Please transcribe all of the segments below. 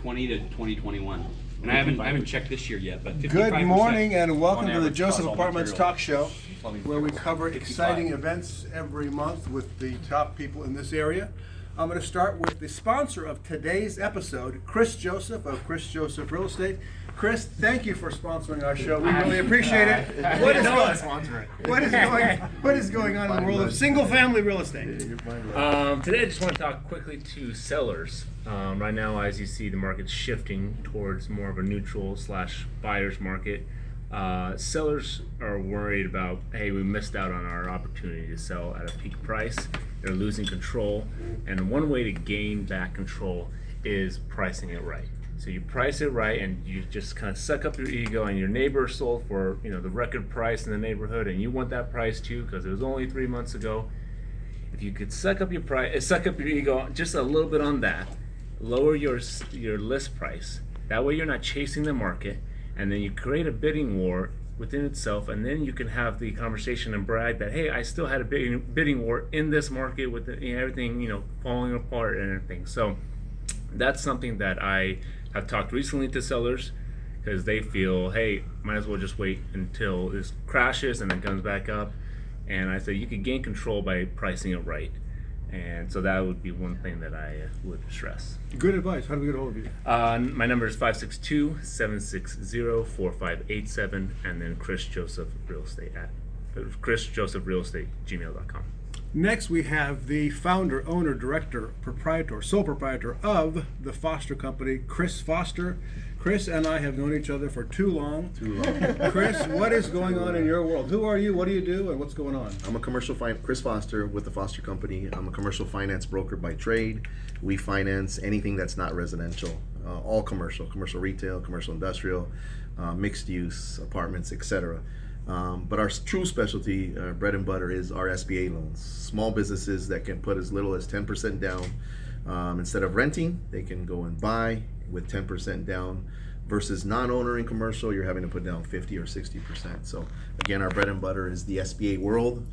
20 to 2021. And I haven't checked this year yet, but 55%. Good morning and welcome to the average Joseph across all Apartments materials. Talk Show, Plumbing where we materials. cover 55. exciting events every month with the top people in this area. I'm going to start with the sponsor of today's episode, Chris Joseph of Chris Joseph Real Estate. Chris, thank you for sponsoring our show. We really appreciate it. What is going on in the world of single-family real estate? Today I just want to talk quickly to sellers. Right now, as you see, the market's shifting towards more of a neutral / buyer's market. Sellers are worried about, hey, we missed out on our opportunity to sell at a peak price. They're losing control, and one way to gain back control is pricing it right. So you price it right, and you just kind of suck up your ego. And your neighbor sold for the record price in the neighborhood, and you want that price too because it was only 3 months ago. If you could suck up your ego just a little bit on that, lower your list price. That way you're not chasing the market, and then you create a bidding war within itself, and then you can have the conversation and brag that, hey, I still had a bidding war in this market with everything falling apart and everything. So that's something that I have talked recently to sellers, because they feel, hey, might as well just wait until this crashes and then comes back up. And I say you could gain control by pricing it right. And so that would be one thing that I would stress. Good advice. How do we get a hold of you? My number is 562-760-4587, and then Chris Joseph Real Estate at chrisjosephrealestate@gmail.com. Next, we have the founder, owner, director, sole proprietor of the Foster Company, Chris Foster. Chris and I have known each other for too long. Chris, what is going on in your world? Who are you? What do you do? And what's going on? I'm a Chris Foster with the Foster Company. I'm a commercial finance broker by trade. We finance anything that's not residential, all commercial retail, commercial industrial, mixed use, apartments, etc. But our true specialty, bread and butter, is our SBA loans. Small businesses that can put as little as 10% down. Instead of renting, they can go and buy with 10% down, versus non-owner in commercial, you're having to put down 50 or 60%. So again, our bread and butter is the SBA world.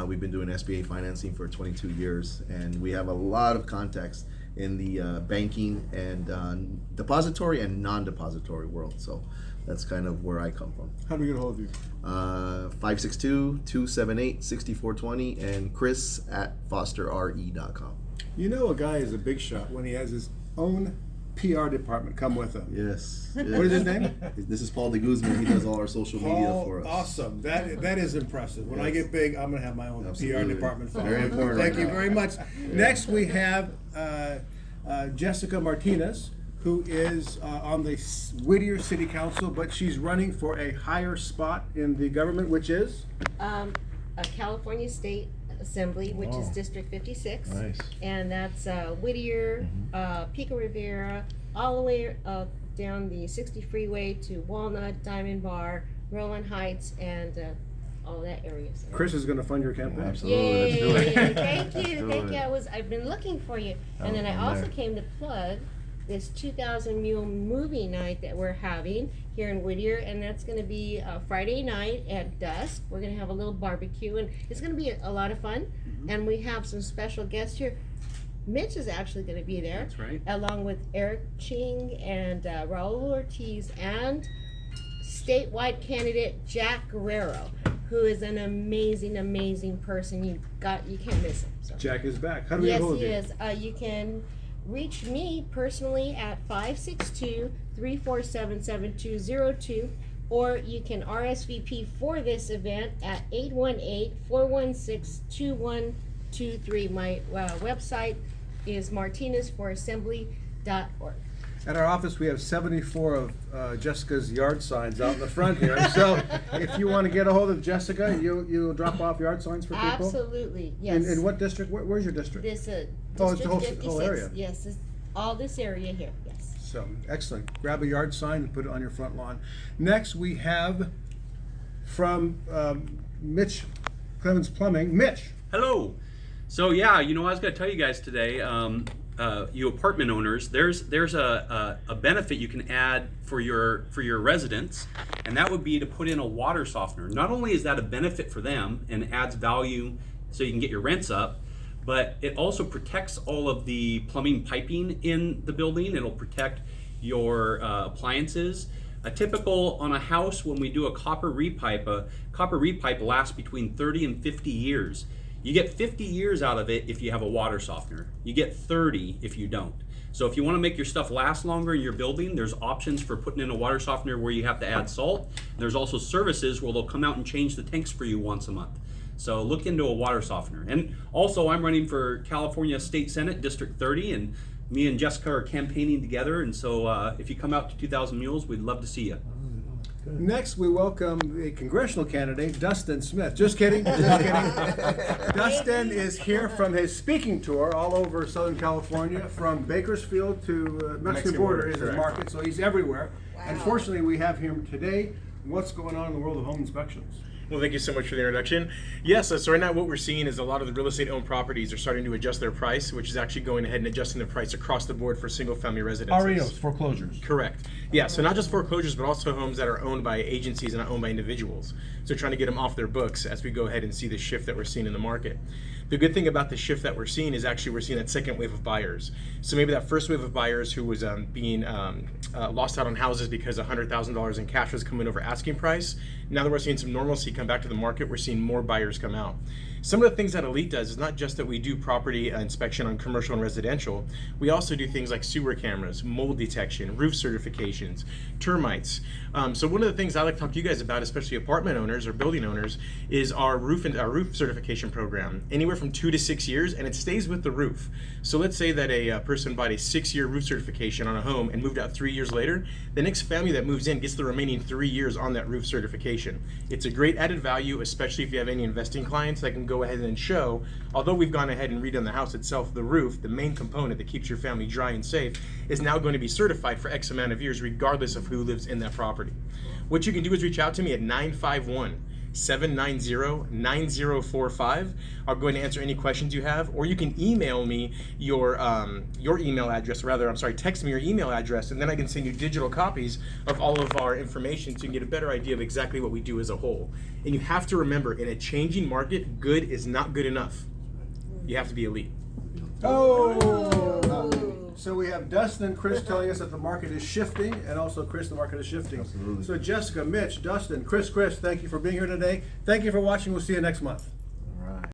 We've been doing SBA financing for 22 years, and we have a lot of contacts in the banking and depository and non-depository world. So that's kind of where I come from. How do we get a hold of you? 562-278-6420 and chris@fosterre.com. You know a guy is a big shot when he has his own PR department come with him. Yes. What is his name? This is Paul de Guzman. He does all our social media for us. Awesome. That is impressive. When I get big, I'm going to have my own Absolutely. PR department. Very important. Thank you very much. Next, we have Jessica Martinez, who is on the Whittier City Council, but she's running for a higher spot in the government, which is? A California State Assembly, which is District 56. Nice. And that's Whittier, Pico Rivera, all the way down the 60 freeway to Walnut, Diamond Bar, Roland Heights, and all that area. So. Chris is going to fund your campaign. Absolutely. Let's do it. Thank you. Let's do it. I've been looking for you. And then I also came to plug this 2000 Mule movie night that we're having here in Whittier, and that's going to be Friday night at dusk. We're going to have a little barbecue, and it's going to be a lot of fun. And we have some special guests here. Mitch is actually going to be there. That's right. Along with Eric Ching and Raul Ortiz and statewide candidate Jack Guerrero, who is an amazing person. You can't miss him. So. Jack is back. How do we get a hold of you? Yes, he is. You can reach me personally at 562-347-7202, or you can RSVP for this event at 818-416-2123. My website is martinezforassembly.org. At our office, we have 74 of Jessica's yard signs out in the front here. So if you want to get a hold of Jessica, you'll drop off yard signs for people? Absolutely, yes. In what district? Where's your district? This it's District the whole 56. area. Yes, it's all this area here, yes. So, excellent. Grab a yard sign and put it on your front lawn. Next, we have from Mitch Clemmons Plumbing. Mitch. Hello. So yeah, I was going to tell you guys today, you apartment owners, there's a benefit you can add for your residents, and that would be to put in a water softener. Not only is that a benefit for them and adds value so you can get your rents up, but it also protects all of the plumbing piping in the building. It'll protect your appliances. A typical on a house when we do a copper repipe lasts between 30 and 50 years. You get 50 years out of it if you have a water softener. You get 30 if you don't. So if you want to make your stuff last longer in your building, there's options for putting in a water softener where you have to add salt. There's also services where they'll come out and change the tanks for you once a month. So look into a water softener. And also I'm running for California State Senate District 30, and me and Jessica are campaigning together. And so if you come out to 2,000 Mules, we'd love to see you. Next, we welcome the congressional candidate, Dustin Smith. Just kidding, just kidding. Dustin is here from his speaking tour all over Southern California, from Bakersfield to Mexican border is his market, so he's everywhere. Wow. Unfortunately, we have him today. What's going on in the world of home inspections? Well, thank you so much for the introduction. Yes, so right now what we're seeing is a lot of the real estate owned properties are starting to adjust their price, which is actually going ahead and adjusting the price across the board for single family residences. REOs, foreclosures. Correct. Yeah, so not just foreclosures, but also homes that are owned by agencies and not owned by individuals. So trying to get them off their books as we go ahead and see the shift that we're seeing in the market. The good thing about the shift that we're seeing is actually we're seeing that second wave of buyers. So maybe that first wave of buyers who was being lost out on houses because $100,000 in cash was coming over asking price. Now that we're seeing some normalcy come back to the market, we're seeing more buyers come out. Some of the things that Elite does is not just that we do property inspection on commercial and residential, we also do things like sewer cameras, mold detection, roof certifications, termites. So one of the things I like to talk to you guys about, especially apartment owners or building owners, is our roof certification program. Anywhere from 2 to 6 years, and it stays with the roof. So let's say that a person bought a 6-year roof certification on a home and moved out 3 years later, the next family that moves in gets the remaining 3 years on that roof certification. It's a great added value, especially if you have any investing clients that can go ahead and show, although we've gone ahead and redone the house itself, the roof, the main component that keeps your family dry and safe, is now going to be certified for X amount of years regardless of who lives in that property. What you can do is reach out to me at 951-790-9045. I'll go ahead and answer any questions you have, or you can email me your email address, text me your email address, and then I can send you digital copies of all of our information so you can get a better idea of exactly what we do as a whole. And you have to remember, in a changing market, good is not good enough. You have to be elite. So we have Dustin and Chris telling us that the market is shifting, and also Chris, the market is shifting. Absolutely. So Jessica, Mitch, Dustin, Chris, thank you for being here today. Thank you for watching. We'll see you next month.